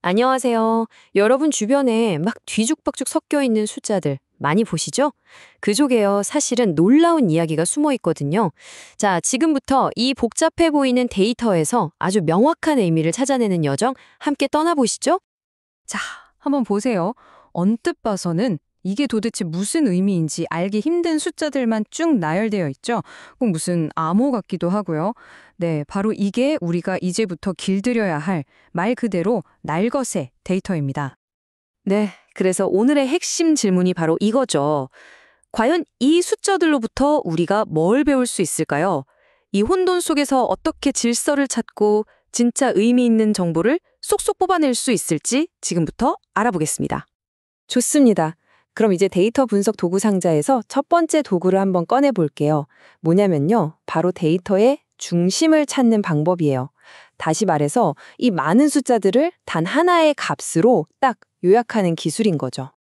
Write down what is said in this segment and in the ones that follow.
안녕하세요. 여러분 주변에 막 뒤죽박죽 섞여 있는 숫자들 많이 보시죠? 그 속에요, 사실은 놀라운 이야기가 숨어 있거든요. 자, 지금부터 이 복잡해 보이는 데이터에서 아주 명확한 의미를 찾아내는 여정 함께 떠나보시죠. 자, 한번 보세요. 언뜻 봐서는 이게 도대체 무슨 의미인지 알기 힘든 숫자들만 쭉 나열되어 있죠. 꼭 무슨 암호 같기도 하고요. 네, 바로 이게 우리가 이제부터 길들여야 할 말 그대로 날것의 데이터입니다. 네, 그래서 오늘의 핵심 질문이 바로 이거죠. 과연 이 숫자들로부터 우리가 뭘 배울 수 있을까요? 이 혼돈 속에서 어떻게 질서를 찾고 진짜 의미 있는 정보를 쏙쏙 뽑아낼 수 있을지 지금부터 알아보겠습니다. 좋습니다. 그럼 이제 데이터 분석 도구 상자에서 첫 번째 도구를 한번 꺼내 볼게요. 뭐냐면요, 바로 데이터의 중심을 찾는 방법이에요. 다시 말해서 이 많은 숫자들을 단 하나의 값으로 딱 요약하는 기술인 거죠.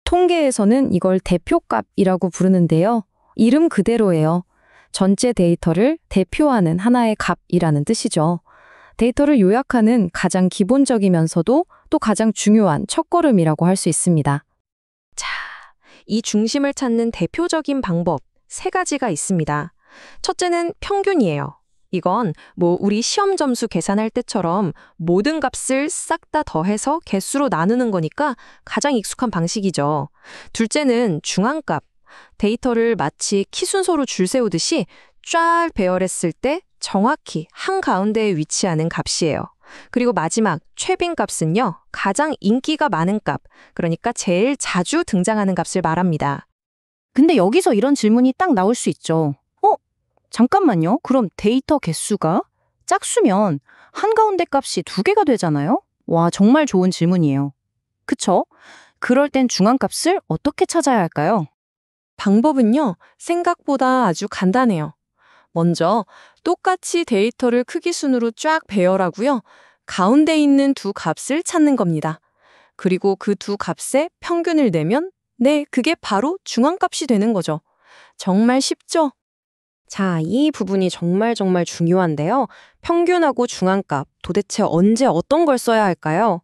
통계에서는 이걸 대표값이라고 부르는데요. 이름 그대로예요. 전체 데이터를 대표하는 하나의 값이라는 뜻이죠. 데이터를 요약하는 가장 기본적이면서도 또 가장 중요한 첫걸음이라고 할 수 있습니다. 자, 이 중심을 찾는 대표적인 방법 세 가지가 있습니다. 첫째는 평균이에요. 이건 우리 시험 점수 계산할 때처럼 모든 값을 싹 다 더해서 개수로 나누는 거니까 가장 익숙한 방식이죠. 둘째는 중앙값. 데이터를 마치 키 순서로 줄 세우듯이 쫙 배열했을 때 정확히 한가운데에 위치하는 값이에요. 그리고 마지막 최빈 값은요, 가장 인기가 많은 값, 그러니까 제일 자주 등장하는 값을 말합니다. 근데 여기서 이런 질문이 딱 나올 수 있죠. 잠깐만요. 그럼 데이터 개수가 짝수면 한가운데 값이 두 개가 되잖아요? 와, 정말 좋은 질문이에요. 그쵸? 그럴 땐 중앙값을 어떻게 찾아야 할까요? 방법은요, 생각보다 아주 간단해요. 먼저 똑같이 데이터를 크기 순으로 쫙 배열하고요. 가운데 있는 두 값을 찾는 겁니다. 그리고 그 두 값의 평균을 내면 그게 바로 중앙값이 되는 거죠. 정말 쉽죠? 자, 이 부분이 정말 중요한데요. 평균하고 중앙값, 도대체 언제 어떤 걸 써야 할까요?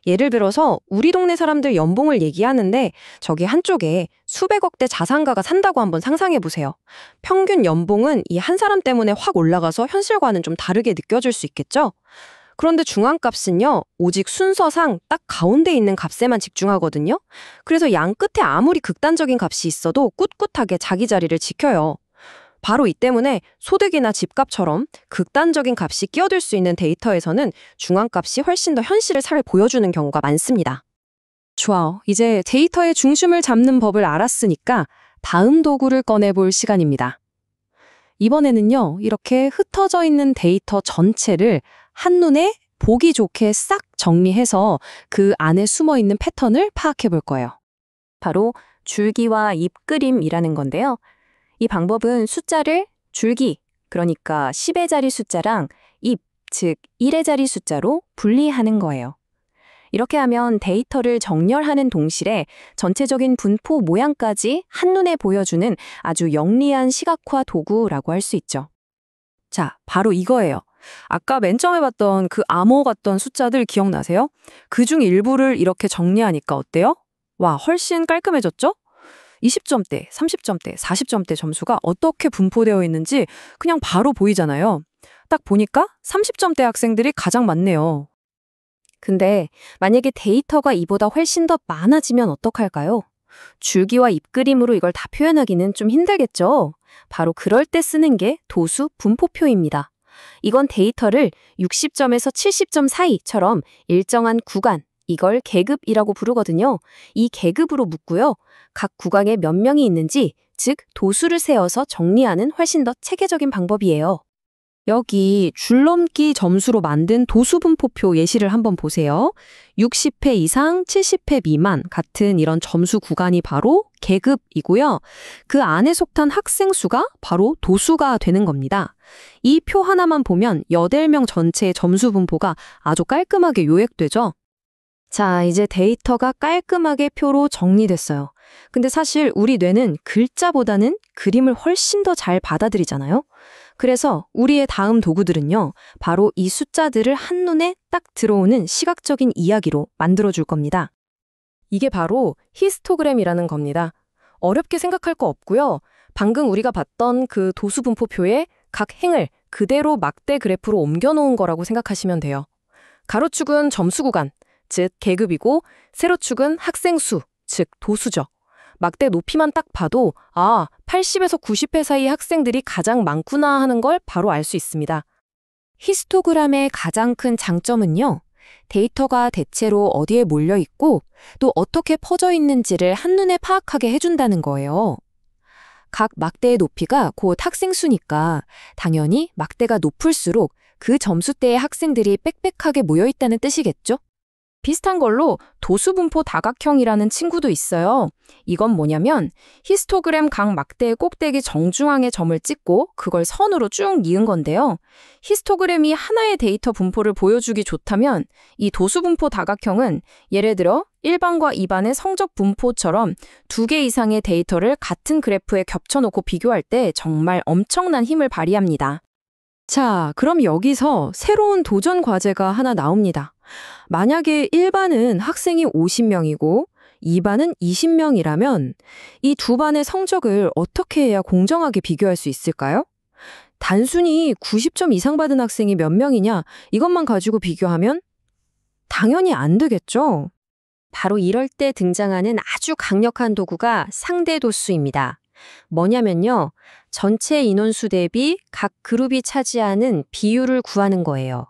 예를 들어서 우리 동네 사람들 연봉을 얘기하는데 저기 한쪽에 수백억대 자산가가 산다고 한번 상상해 보세요. 평균 연봉은 이 한 사람 때문에 확 올라가서 현실과는 좀 다르게 느껴질 수 있겠죠? 그런데 중앙값은요, 오직 순서상 딱 가운데 있는 값에만 집중하거든요. 그래서 양 끝에 아무리 극단적인 값이 있어도 꿋꿋하게 자기 자리를 지켜요. 바로 이 때문에 소득이나 집값처럼 극단적인 값이 끼어들 수 있는 데이터에서는 중앙값이 훨씬 더 현실을 잘 보여주는 경우가 많습니다. 좋아요. 이제 데이터의 중심을 잡는 법을 알았으니까 다음 도구를 꺼내볼 시간입니다. 이번에는요, 이렇게 흩어져 있는 데이터 전체를 한눈에 보기 좋게 싹 정리해서 그 안에 숨어 있는 패턴을 파악해 볼 거예요. 바로 줄기와 잎그림이라는 건데요. 이 방법은 숫자를 줄기, 그러니까 10의 자리 숫자랑 잎, 즉 1의 자리 숫자로 분리하는 거예요. 이렇게 하면 데이터를 정렬하는 동시에 전체적인 분포 모양까지 한눈에 보여주는 아주 영리한 시각화 도구라고 할 수 있죠. 자, 바로 이거예요. 아까 맨 처음에 봤던 그 암호 같던 숫자들 기억나세요? 그중 일부를 이렇게 정리하니까 어때요? 와, 훨씬 깔끔해졌죠? 20점대, 30점대, 40점대 점수가 어떻게 분포되어 있는지 그냥 바로 보이잖아요. 딱 보니까 30점대 학생들이 가장 많네요. 근데 만약에 데이터가 이보다 훨씬 더 많아지면 어떡할까요? 줄기와 잎그림으로 이걸 다 표현하기는 좀 힘들겠죠? 바로 그럴 때 쓰는 게 도수 분포표입니다. 이건 데이터를 60점에서 70점 사이처럼 일정한 구간, 이걸 계급이라고 부르거든요. 이 계급으로 묶고요. 각 구간에 몇 명이 있는지, 즉 도수를 세어서 정리하는 훨씬 더 체계적인 방법이에요. 여기 줄넘기 점수로 만든 도수분포표 예시를 한번 보세요. 60회 이상, 70회 미만 같은 이런 점수 구간이 바로 계급이고요. 그 안에 속한 학생 수가 바로 도수가 되는 겁니다. 이 표 하나만 보면 8명 전체의 점수 분포가 아주 깔끔하게 요약되죠. 자, 이제 데이터가 깔끔하게 표로 정리됐어요. 근데 사실 우리 뇌는 글자보다는 그림을 훨씬 더 잘 받아들이잖아요. 그래서 우리의 다음 도구들은요, 바로 이 숫자들을 한눈에 딱 들어오는 시각적인 이야기로 만들어줄 겁니다. 이게 바로 히스토그램이라는 겁니다. 어렵게 생각할 거 없고요. 방금 우리가 봤던 그 도수분포표에 각 행을 그대로 막대 그래프로 옮겨놓은 거라고 생각하시면 돼요. 가로축은 점수 구간, 즉 계급이고 세로축은 학생 수, 즉 도수죠. 막대 높이만 딱 봐도 80에서 90회 사이 학생들이 가장 많구나 하는 걸 바로 알 수 있습니다. 히스토그램의 가장 큰 장점은요. 데이터가 대체로 어디에 몰려 있고 또 어떻게 퍼져 있는지를 한눈에 파악하게 해준다는 거예요. 각 막대의 높이가 곧 학생 수니까 당연히 막대가 높을수록 그 점수대의 학생들이 빽빽하게 모여 있다는 뜻이겠죠? 비슷한 걸로 도수분포 다각형이라는 친구도 있어요. 이건 뭐냐면 히스토그램 각 막대의 꼭대기 정중앙에 점을 찍고 그걸 선으로 쭉 이은 건데요. 히스토그램이 하나의 데이터 분포를 보여주기 좋다면 이 도수분포 다각형은 예를 들어 1반과 2반의 성적 분포처럼 2개 이상의 데이터를 같은 그래프에 겹쳐놓고 비교할 때 정말 엄청난 힘을 발휘합니다. 자, 그럼 여기서 새로운 도전 과제가 하나 나옵니다. 만약에 1반은 학생이 50명이고 2반은 20명이라면 이 두 반의 성적을 어떻게 해야 공정하게 비교할 수 있을까요? 단순히 90점 이상 받은 학생이 몇 명이냐 이것만 가지고 비교하면 당연히 안 되겠죠. 바로 이럴 때 등장하는 아주 강력한 도구가 상대도수입니다. 뭐냐면요. 전체 인원수 대비 각 그룹이 차지하는 비율을 구하는 거예요.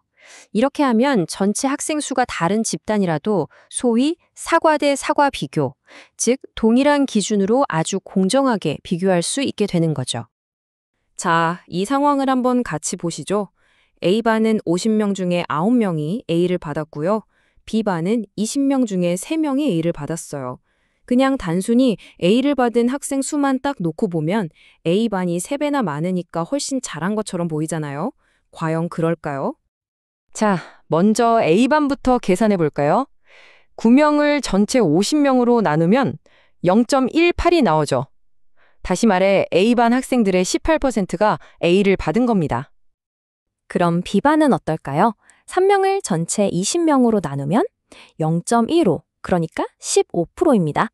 이렇게 하면 전체 학생 수가 다른 집단이라도 소위 사과 대 사과 비교, 즉 동일한 기준으로 아주 공정하게 비교할 수 있게 되는 거죠. 자, 이 상황을 한번 같이 보시죠. A반은 50명 중에 9명이 A를 받았고요. B반은 20명 중에 3명이 A를 받았어요. 그냥 단순히 A를 받은 학생 수만 딱 놓고 보면 A반이 3배나 많으니까 훨씬 잘한 것처럼 보이잖아요. 과연 그럴까요? 자, 먼저 A반부터 계산해 볼까요? 9명을 전체 50명으로 나누면 0.18이 나오죠. 다시 말해 A반 학생들의 18%가 A를 받은 겁니다. 그럼 B반은 어떨까요? 3명을 전체 20명으로 나누면 0.15, 그러니까 15%입니다.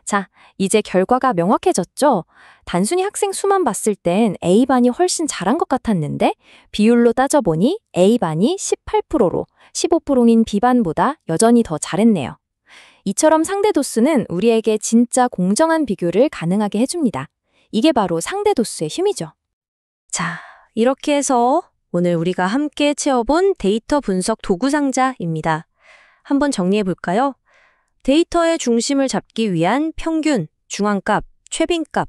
자, 이제 결과가 명확해졌죠? 단순히 학생 수만 봤을 땐 A반이 훨씬 잘한 것 같았는데 비율로 따져보니 A반이 18%로 15%인 B반보다 여전히 더 잘했네요. 이처럼 상대도수는 우리에게 진짜 공정한 비교를 가능하게 해줍니다. 이게 바로 상대도수의 힘이죠. 자, 이렇게 해서 오늘 우리가 함께 채워본 데이터 분석 도구 상자입니다. 한번 정리해 볼까요? 데이터의 중심을 잡기 위한 평균, 중앙값, 최빈값,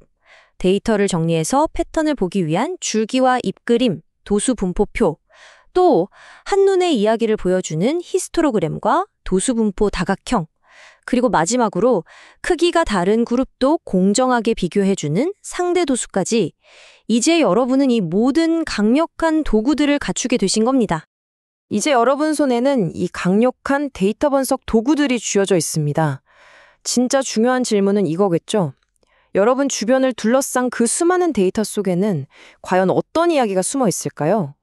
데이터를 정리해서 패턴을 보기 위한 줄기와 잎그림, 도수분포표, 또 한눈에 이야기를 보여주는 히스토그램과 도수분포 다각형, 그리고 마지막으로 크기가 다른 그룹도 공정하게 비교해주는 상대도수까지 이제 여러분은 이 모든 강력한 도구들을 갖추게 되신 겁니다. 이제 여러분 손에는 이 강력한 데이터 분석 도구들이 쥐어져 있습니다. 진짜 중요한 질문은 이거겠죠? 여러분 주변을 둘러싼 그 수많은 데이터 속에는 과연 어떤 이야기가 숨어 있을까요?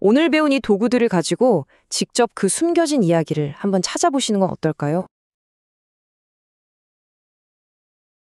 오늘 배운 이 도구들을 가지고 직접 그 숨겨진 이야기를 한번 찾아보시는 건 어떨까요?